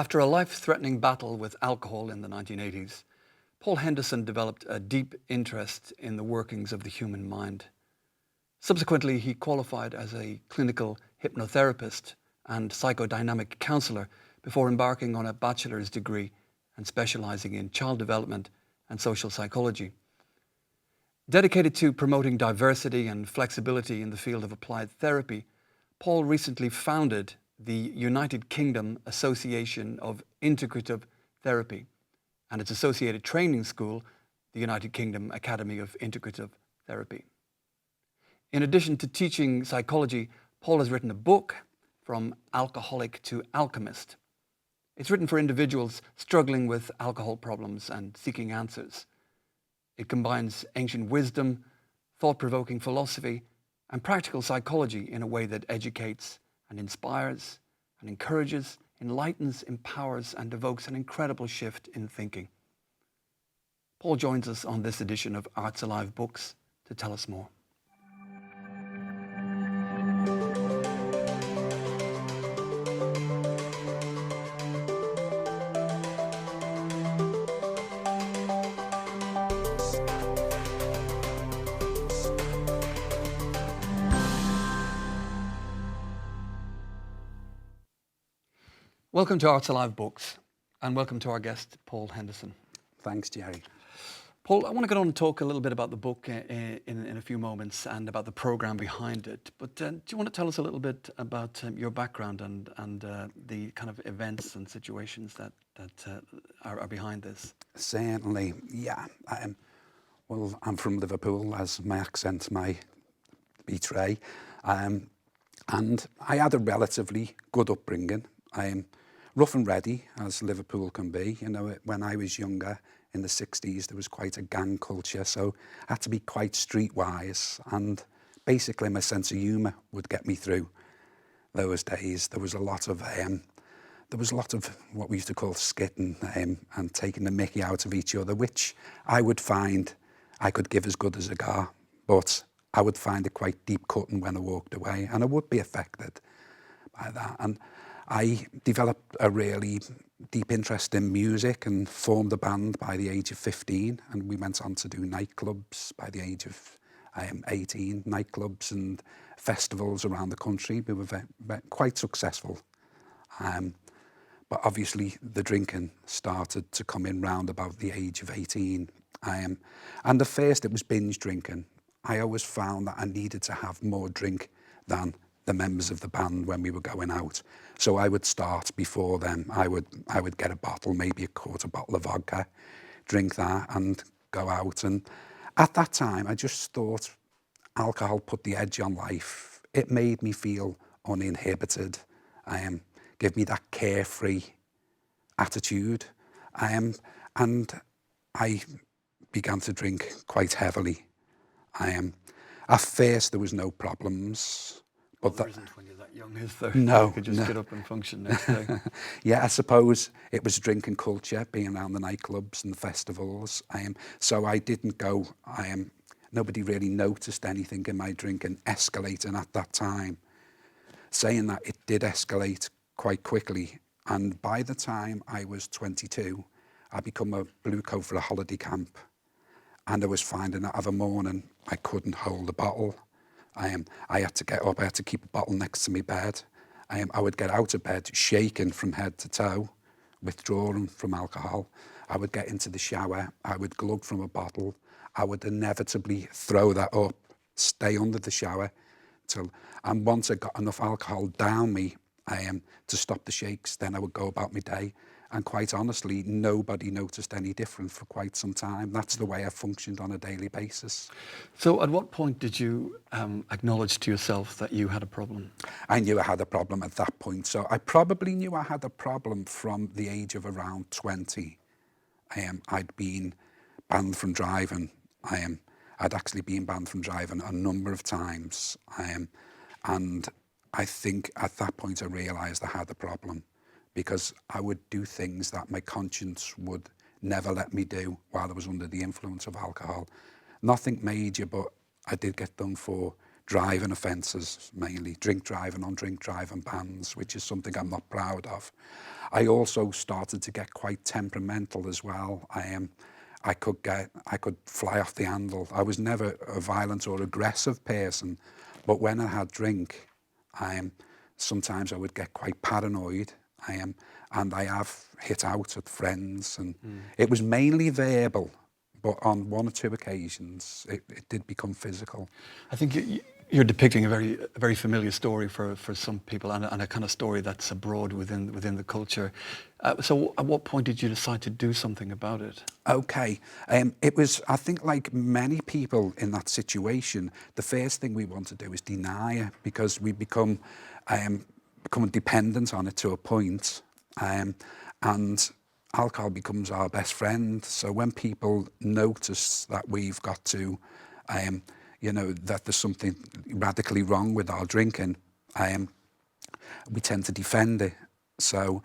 After a life-threatening battle with alcohol in the 1980s, Paul Henderson developed a deep interest in the workings of the human mind. Subsequently, he qualified as a clinical hypnotherapist and psychodynamic counselor before embarking on a bachelor's degree and specializing in child development and social psychology. Dedicated to promoting diversity and flexibility in the field of applied therapy, Paul recently founded the United Kingdom Association of Integrative Therapy and its associated training school, the United Kingdom Academy of Integrative Therapy. In addition to teaching psychology, Paul has written a book, From Alcoholic to Alchemist. It's written for individuals struggling with alcohol problems and seeking answers. It combines ancient wisdom, thought-provoking philosophy, and practical psychology in a way that educates and inspires and encourages, enlightens, empowers, and evokes an incredible shift in thinking. Paul joins us on this edition of Arts Alive Books to tell us more. Welcome to Arts Alive Books, and welcome to our guest, Paul Henderson. Thanks, Jerry. Paul, I want to get on and talk a little bit about the book in a few moments and about the programme behind it. But do you want to tell us a little bit about your background and the kind of events and situations that are behind this? Certainly, yeah. Well, I'm from Liverpool, as my accent might betray. And I had a relatively good upbringing. Rough and ready, as Liverpool can be. You know, when I was younger, in the 60s, there was quite a gang culture, so I had to be quite streetwise, and basically my sense of humour would get me through those days. There was a lot of what we used to call skitting and taking the mickey out of each other, which I would find I could give as good as a gar, but I would find it quite deep cutting when I walked away, and I would be affected by that. And I developed a really deep interest in music and formed a band by the age of 15, and we went on to do nightclubs by the age of 18, nightclubs and festivals around the country. We were quite successful. But obviously the drinking started to come in round about the age of 18. And at first it was binge drinking. I always found that I needed to have more drink than the members of the band when we were going out. So I would start before them. I would get a bottle, maybe a quarter bottle of vodka, drink that and go out. And at that time, I just thought alcohol put the edge on life. It made me feel uninhibited, give me that carefree attitude. And I began to drink quite heavily. At first, there was no problems. But there isn't when you're that young, is there? No. You could just get up and function next day. Yeah, I suppose it was drinking culture, being around the nightclubs and the festivals. So I didn't go, nobody really noticed anything in my drinking escalating at that time. Saying that, it did escalate quite quickly. And by the time I was 22, I become a blue coat for a holiday camp. And I was finding that of a morning, I couldn't hold a bottle. I had to get up, I had to keep a bottle next to my bed. I would get out of bed shaking from head to toe, withdrawing from alcohol. I would get into the shower, I would glug from a bottle. I would inevitably throw that up, stay under the shower. And once I got enough alcohol down me to stop the shakes, then I would go about my day. And quite honestly, nobody noticed any different for quite some time. That's the way I functioned on a daily basis. So at what point did you acknowledge to yourself that you had a problem? I knew I had a problem at that point. So I probably knew I had a problem from the age of around 20. I'd been banned from driving. I'd actually been banned from driving a number of times. And I think at that point I realised I had a problem, because I would do things that my conscience would never let me do while I was under the influence of alcohol. Nothing major, but I did get done for driving offences, mainly drink driving on drink driving bans, which is something I'm not proud of. I also started to get quite temperamental as well. I could fly off the handle. I was never a violent or aggressive person, but when I had drink, sometimes I would get quite paranoid. And I have hit out at friends, and it was mainly verbal, but on one or two occasions it did become physical. I think you're depicting a very familiar story for some people, and a kind of story that's abroad within the culture. So at what point did you decide to do something about it? Okay, it was, I think, like many people in that situation, the first thing we want to do is deny it, because we become dependent on it to a point, and alcohol becomes our best friend. So when people notice that we've got to, that there's something radically wrong with our drinking, we tend to defend it. So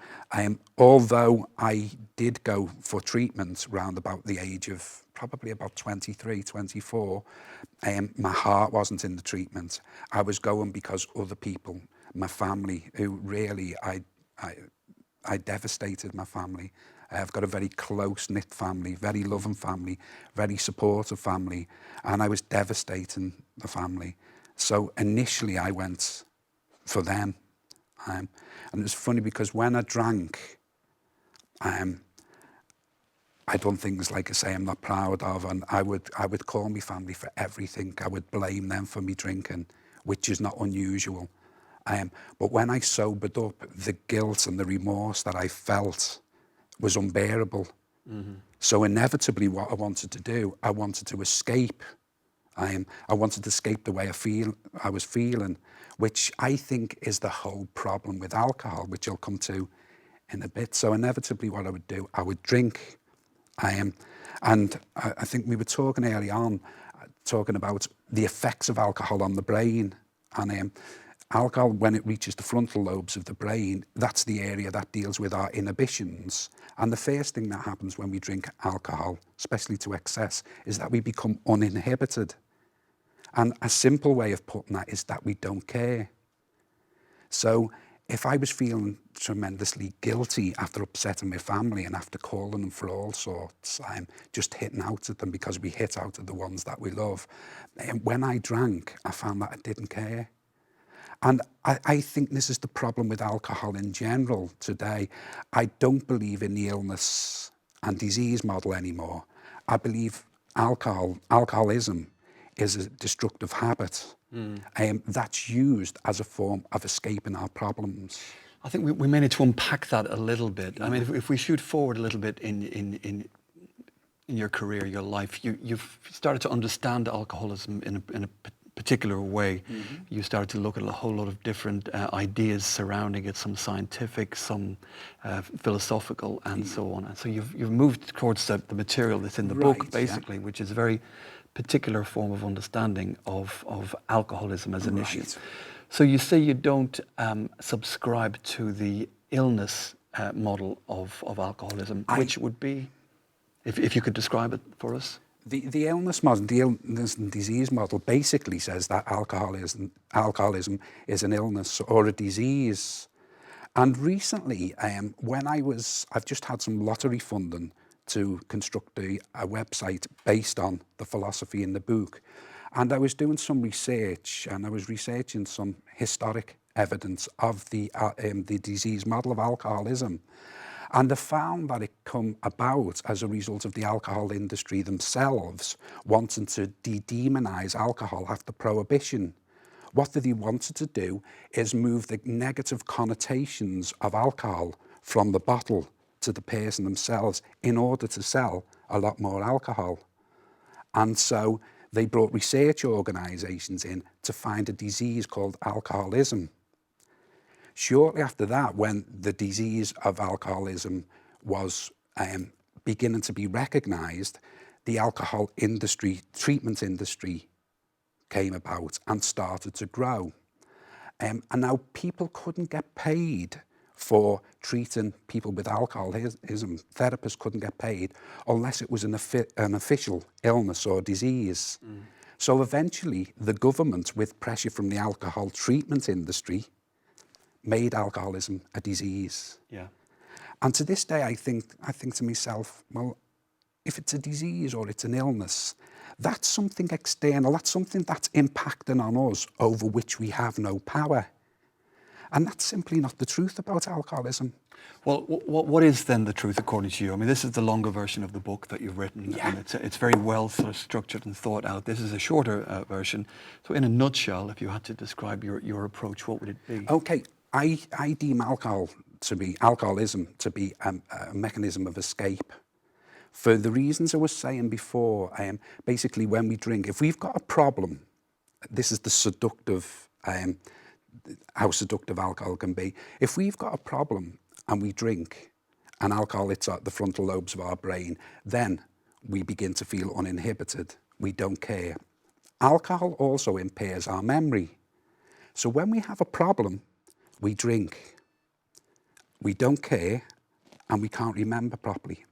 although I did go for treatment around about the age of probably about 23, 24, my heart wasn't in the treatment. I was going because other people, my family, who really, I devastated my family. I've got a very close-knit family, very loving family, very supportive family, and I was devastating the family. So initially I went for them. And it's funny because when I drank, I done things like I say I'm not proud of, and I would call my family for everything. I would blame them for me drinking, which is not unusual. But when I sobered up, the guilt and the remorse that I felt was unbearable. Mm-hmm. So inevitably what I wanted to do, I wanted to escape. I wanted to escape the way I was feeling, which I think is the whole problem with alcohol, which I'll come to in a bit. So inevitably what I would do, I would drink. And I think we were talking early on, talking about the effects of alcohol on the brain. And alcohol, when it reaches the frontal lobes of the brain, that's the area that deals with our inhibitions. And the first thing that happens when we drink alcohol, especially to excess, is that we become uninhibited. And a simple way of putting that is that we don't care. So if I was feeling tremendously guilty after upsetting my family and after calling them for all sorts, just hitting out at them because we hit out at the ones that we love, and when I drank, I found that I didn't care. And I think this is the problem with alcohol in general today. I don't believe in the illness and disease model anymore. I believe alcoholism is a destructive habit that's used as a form of escaping our problems. I think we may need to unpack that a little bit. I mean, if we shoot forward a little bit in your career, your life, you've started to understand alcoholism in a particular way. Mm-hmm. You started to look at a whole lot of different ideas surrounding it, some scientific, some philosophical, and so on. And so you've moved towards the material that's in the book, basically, which is a very particular form of understanding of alcoholism as an issue. So you say you don't subscribe to the illness model of alcoholism, which would be, if you could describe it for us? The illness model, the illness and disease model, basically says that alcoholism is an illness or a disease. And recently, I've just had some lottery funding to construct a website based on the philosophy in the book. And I was doing some research, and I was researching some historic evidence of the disease model of alcoholism. And I found that it come about as a result of the alcohol industry themselves wanting to de-demonize alcohol after prohibition. What they wanted to do is move the negative connotations of alcohol from the bottle to the person themselves in order to sell a lot more alcohol. And so they brought research organisations in to find a disease called alcoholism. Shortly after that, when the disease of alcoholism was beginning to be recognised, the alcohol industry, treatment industry, came about and started to grow. And now people couldn't get paid for treating people with alcoholism. Therapists couldn't get paid unless it was an official illness or disease. So eventually, the government, with pressure from the alcohol treatment industry, made alcoholism a disease. Yeah. And to this day, I think to myself, well, if it's a disease or it's an illness, that's something external, that's something that's impacting on us over which we have no power. And that's simply not the truth about alcoholism. Well, what is then the truth according to you? I mean, this is the longer version of the book that you've written, Yeah. and it's very well sort of structured and thought out. This is a shorter version. So in a nutshell, if you had to describe your approach, what would it be? Okay, I deem alcoholism to be a mechanism of escape. For the reasons I was saying before, basically when we drink, if we've got a problem, this is the seductive, how seductive alcohol can be. If we've got a problem and we drink and alcohol hits the frontal lobes of our brain, then we begin to feel uninhibited. We don't care. Alcohol also impairs our memory. So when we have a problem, we drink, we don't care, and we can't remember properly.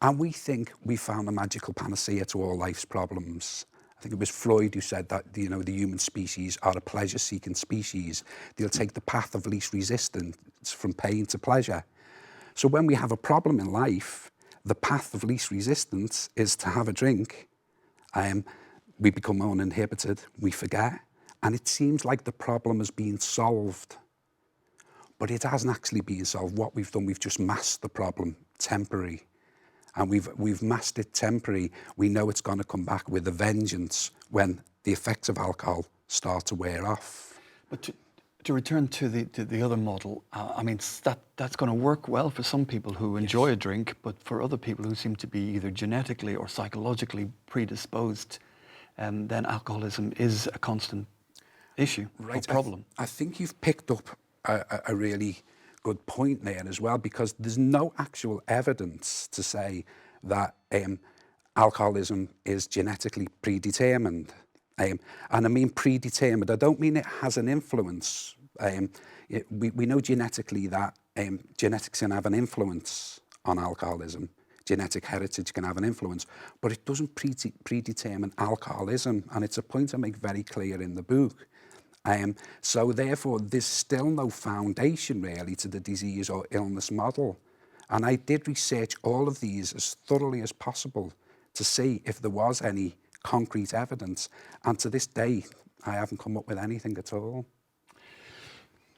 And we think we found a magical panacea to all life's problems. I think it was Freud who said that, the human species are a pleasure-seeking species. They'll take the path of least resistance from pain to pleasure. So when we have a problem in life, the path of least resistance is to have a drink. We become uninhibited, we forget, and it seems like the problem has been solved. But it hasn't actually been solved. What we've done, we've just masked the problem, temporary. And we've masked it temporary. We know it's going to come back with a vengeance when the effects of alcohol start to wear off. But to return to the other model, I mean, that's going to work well for some people who enjoy a drink, but for other people who seem to be either genetically or psychologically predisposed, then alcoholism is a constant issue, a problem. I think you've picked up a really good point there as well, because there's no actual evidence to say that alcoholism is genetically predetermined. And I mean predetermined, I don't mean it has an influence. We know genetically that genetics can have an influence on alcoholism. Genetic heritage can have an influence, but it doesn't predetermine alcoholism. And it's a point I make very clear in the book. So therefore, there's still no foundation really to the disease or illness model. And I did research all of these as thoroughly as possible to see if there was any concrete evidence. And to this day, I haven't come up with anything at all.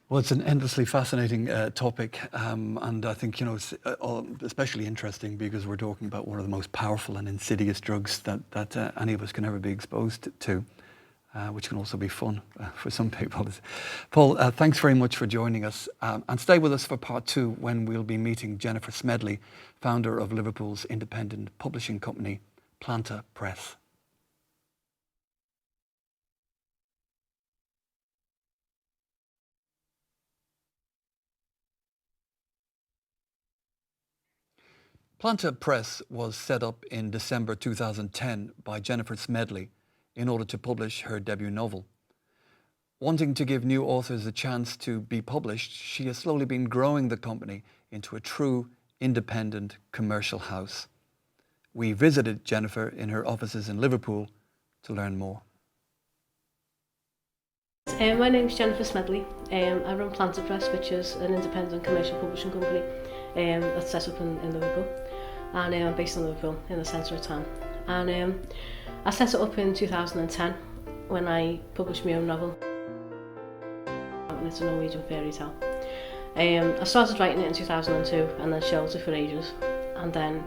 Well, it's an endlessly fascinating topic, and I think, it's especially interesting because we're talking about one of the most powerful and insidious drugs that any of us can ever be exposed to. Which can also be fun for some people. Paul, thanks very much for joining us. And stay with us for part 2 when we'll be meeting Jennifer Smedley, founder of Liverpool's independent publishing company, Planta Press. Planta Press was set up in December 2010 by Jennifer Smedley in order to publish her debut novel. Wanting to give new authors a chance to be published, she has slowly been growing the company into a true independent commercial house. We visited Jennifer in her offices in Liverpool to learn more. My name's Jennifer Smedley. I run Planta Press, which is an independent commercial publishing company that's set up in Liverpool. And I'm based in Liverpool, in the centre of town. And I set it up in 2010 when I published my own novel. It's a Norwegian fairy tale. I started writing it in 2002 and then shelved it for ages, and then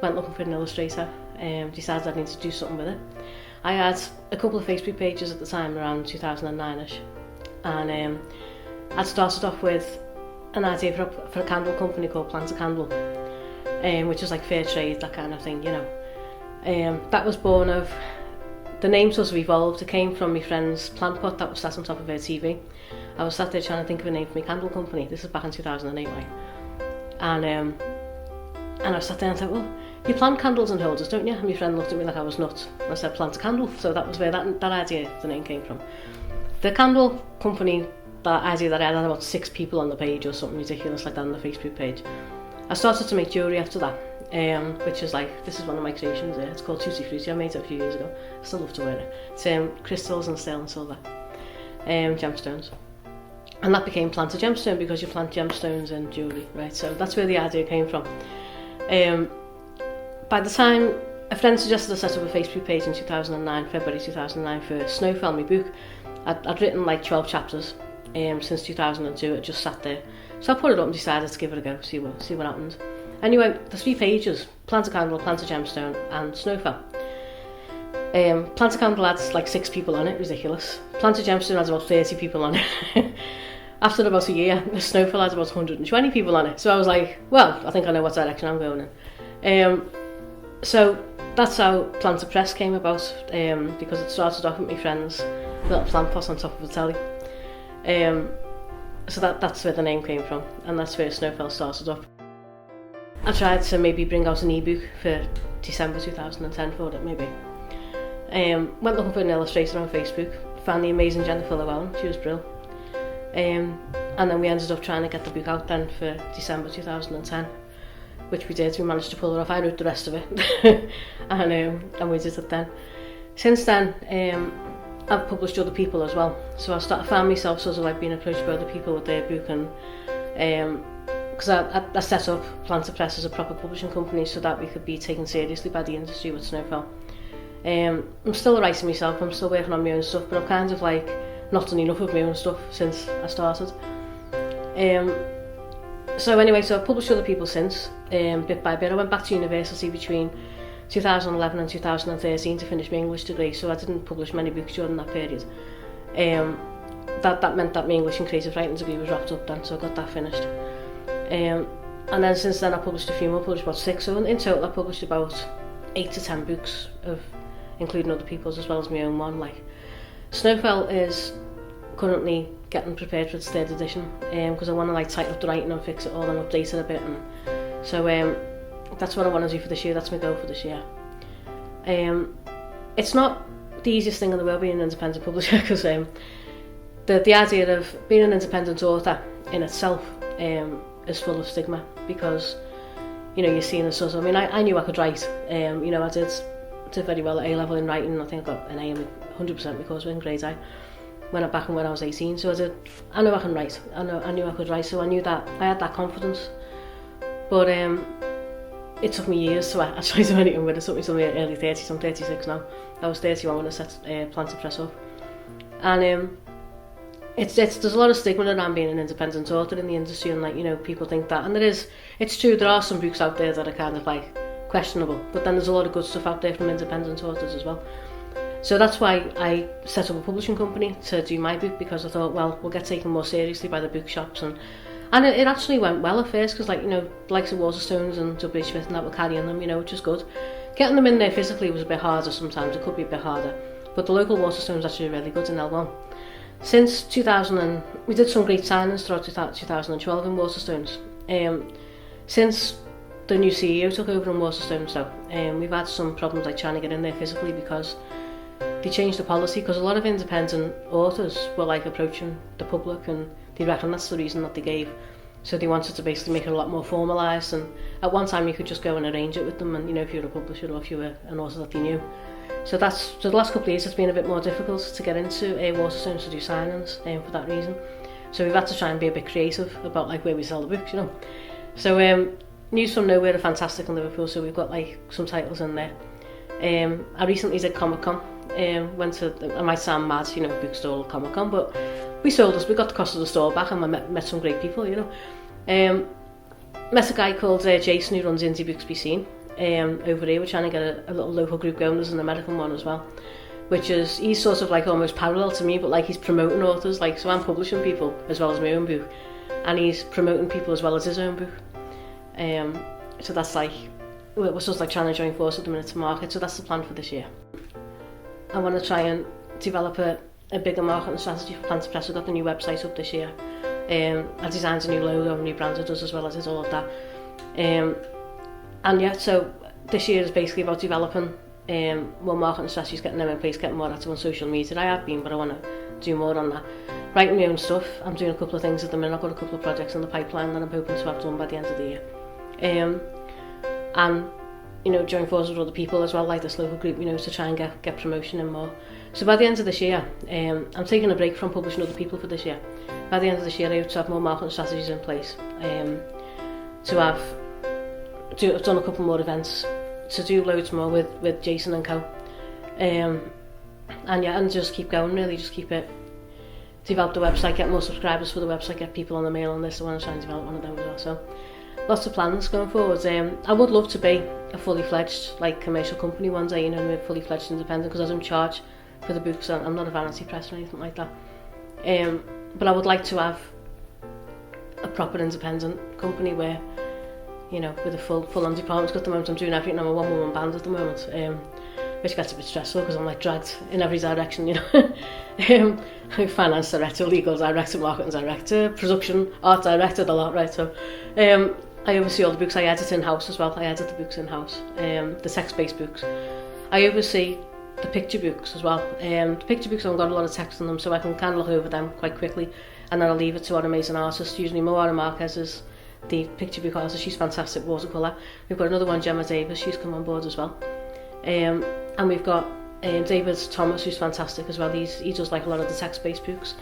went looking for an illustrator. Decided I needed to do something with it. I had a couple of Facebook pages at the time, around 2009ish, and I'd started off with an idea for a candle company called Planta Candle, which is like fair trade, that kind of thing, that was born of, the name sort of evolved. It came from my friend's plant pot that was sat on top of her TV. I was sat there trying to think of a name for my candle company. This was back in 2008, right? And I sat there and said, well, you plant candles and holders, don't you? And my friend looked at me like I was nuts. And I said, Planta Candle. So that was where that idea, the name came from. The candle company, that idea that I had about 6 people on the page or something ridiculous like that on the Facebook page. I started to make jewellery after that. which is like, this is one of my creations there. It's called Tutti Frutti. I made it a few years ago. I still love to wear it. It's crystals and sterling silver gemstones. And that became Plant a Gemstone because you plant gemstones in jewellery, right? So that's where the idea came from. By the time a friend suggested I set up a Facebook page in 2009, February 2009, for Snowfell, my book, I'd written like 12 chapters since 2002. It just sat there. So I put it up and decided to give it a go, see what happened. Anyway, there's 3 pages: Plant a Candle, Plant a Gemstone and Snowfell. Plant a Candle had like 6 people on it, ridiculous. Plant a Gemstone had about 30 people on it. After about a year, the Snowfell had about 120 people on it. So I was like, well, I think I know what direction I'm going in. So that's how Plant a Press came about, because it started off with my friend's little plant pot on top of a telly. So that's where the name came from, and that's where Snowfell started up. I tried to maybe bring out an ebook for December 2010 for it, maybe. Went looking for an illustrator on Facebook, found the amazing Jennifer Llewellyn, she was brilliant. And then we ended up trying to get the book out then for December 2010, which we did. We managed to pull it off. I wrote the rest of it, and we did it then. Since then, I've published other people as well. So I found myself sort of like being approached by other people with their book, and because I set up Plant a Press as a proper publishing company so that we could be taken seriously by the industry with Snowfell. I'm still writing myself. I'm still working on my own stuff, but I've kind of like not done enough of my own stuff since I started. So anyway, so I've published other people since, bit by bit. I went back to university between 2011 and 2013 to finish my English degree, so I didn't publish many books during that period. That meant that my English and creative writing degree was wrapped up then, so I got that finished. And then since then I published a few more, published about 6, so in total I published about 8 to 10 books, including other people's as well as my own one. Like, Snowfell is currently getting prepared for its 3rd edition, because I want to like tighten up the writing and fix it all and update it a bit, and so that's what I want to do for this year. That's my goal for this year. It's not the easiest thing in the world being an independent publisher, because the idea of being an independent author in itself is full of stigma, because you're seen as sort of, I knew I could write, I did very well at A-level in writing. I think I got an A in 100% because we're in grade I when I was 18, so I know I can write. I knew I could write, so I knew that I had that confidence. But it took me years to actually do anything with it. It took me till my early 30s. I'm 36 now. I was 31 when I set Plant a Press up, and there's a lot of stigma around being an independent author in the industry, and people think that, and it's true. There are some books out there that are kind of like questionable, but then there's a lot of good stuff out there from independent authors as well. So that's why I set up a publishing company to do my book, because I thought, well, we'll get taken more seriously by the bookshops, and it actually went well at first, because the likes of Waterstones and W. Smith and that were carrying them, which is good. Getting them in there physically was a bit harder sometimes. It could be a bit harder, but the local Waterstones actually really good in L1. Since 2000, we did some great signings throughout 2012 in Waterstones. Since the new CEO took over in Waterstones, though, we've had some problems like trying to get in there physically, because they changed the policy, because a lot of independent authors were like approaching the public, and they reckon that's the reason that they gave. So they wanted to basically make it a lot more formalised, and at one time you could just go and arrange it with them, and if you're a publisher or if you were an author that they knew. So the last couple of years it's been a bit more difficult to get into Waterstones to do signings for that reason. So we've had to try and be a bit creative about like where we sell the books, So News from Nowhere are fantastic in Liverpool, so we've got like some titles in there. I recently did Comic Con. Went to, I might sound mad, bookstore Comic Con, but we got the cost of the store back, and I met some great people, Met a guy called Jason, who runs Indie Books Be Seen over here. We're trying to get a little local group going. There's an American one as well, he's sort of like almost parallel to me, but like he's promoting authors, so I'm publishing people as well as my own book, and he's promoting people as well as his own book. So that's like, we're sort of like trying to join forces at the minute to market, so that's the plan for this year. I want to try and develop a bigger marketing strategy for Plant a Press. I've got the new website up this year. I designed a new logo, a new brand it does, as well as all of that. And yeah, so this year is basically about developing more marketing strategies, getting them in place, getting more active on social media. I have been, but I want to do more on that. Writing my own stuff. I'm doing a couple of things at the minute. I've got a couple of projects in the pipeline that I'm hoping to have done by the end of the year. and join forces with other people as well, like this local group, to try and get promotion and more. So by the end of this year, I'm taking a break from publishing other people for this year. By the end of this year, I hope to have more marketing strategies in place. I've done a couple more events, to do loads more with Jason and co. And just keep going, really, just keep it. Develop the website, get more subscribers for the website, get people on the mailing list. I want to try and develop one of them as well. So lots of plans going forward. I would love to be a fully fledged commercial company one day, with fully fledged independent, because I don't charge for the books. I'm not a vanity press or anything like that. But I would like to have a proper independent company where, with a full-on department. Because at the moment I'm doing everything. I'm a one-woman band at the moment, which gets a bit stressful because I'm dragged in every direction, finance director, legal director, marketing director, production, art director, the lot, right? So I oversee all the books. I edit in-house as well. I edit the books in-house, the text-based books. I oversee the picture books as well. The picture books haven't got a lot of text in them, so I can kind of look over them quite quickly, and then I'll leave it to our amazing artists. Usually Moana Marquez is the picture book artist. She's fantastic, watercolour. We've got another one, Gemma Davis, she's come on board as well. And we've got David Thomas, who's fantastic as well. He does a lot of the text-based books.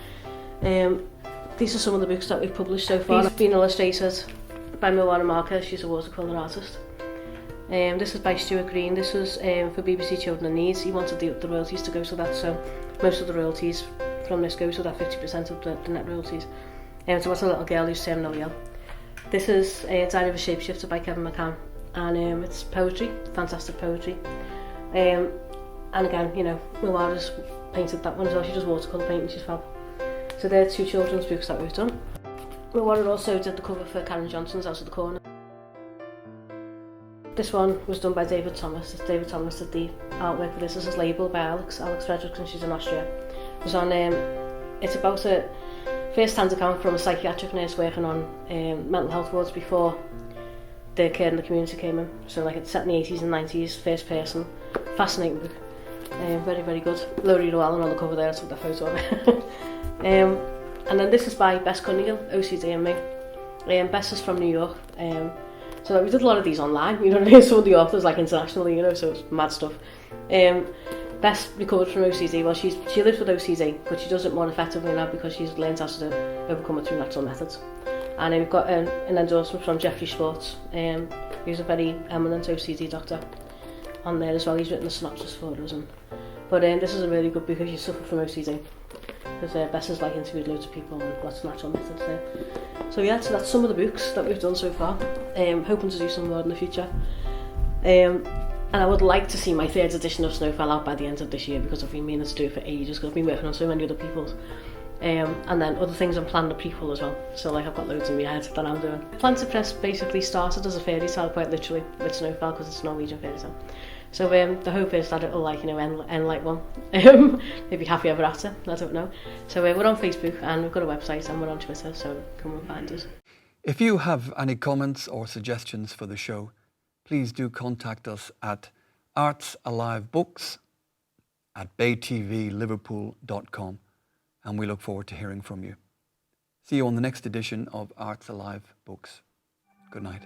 These are some of the books that we've published so far. They've been illustrated by Moana Marquez, she's a watercolour artist. This is by Stuart Green. This was for BBC Children in Need. He wanted the royalties to go to that, so most of the royalties from this go to that, 50% of the net royalties. So what's a little girl who's terminally ill. This is Diary of a Shapeshifter by Kevin McCann, and it's poetry, fantastic poetry. And again, Moana's painted that one as well. She does watercolour painting, she's fab. So they're two children's books that we've done. Moana also did the cover for Karen Johnson's Out of the Corner. This one was done by David Thomas. David Thomas did the artwork for this. This is labelled by Alex Fredrickson, she's in Austria. It was on, it's about a first-hand account from a psychiatric nurse working on mental health wards before the kid in the community came in. So it's set in the 80s and 90s, first person. Fascinating book. Very, very good. Laurie Llewellyn on the cover there, I took that photo of it. And then this is by Bess Cunningham, OCD and me. Bess is from New York. So we did a lot of these online, some of the authors internationally, so it's mad stuff. Bess recovered from OCD. Well, she lives with OCD, but she does it more effectively now because she's learned how to overcome it through natural methods. And we've got an endorsement from Jeffrey Schwartz, who's a very eminent OCD doctor, on there as well. He's written a synopsis for us. But this is a really good book if you suffer from OCD, because Bess has interviewed loads of people and lots of natural methods there. So yeah, so that's some of the books that we've done so far. Hoping to do some more in the future. And I would like to see my third edition of Snowfell out by the end of this year, because I've been meaning to do it for ages, because I've been working on so many other people's. And then other things I'm planning a prequel as well. So I've got loads in my head that I'm doing. Planter Press basically started as a fairy tale, quite literally, with Snowfell, because it's a Norwegian fairy tale. So the hope is that it'll end like one. Maybe happy ever after, I don't know. So we're on Facebook, and we've got a website, and we're on Twitter, so come and find us. If you have any comments or suggestions for the show, please do contact us at artsalivebooks@baytvliverpool.com, and we look forward to hearing from you. See you on the next edition of Arts Alive Books. Good night.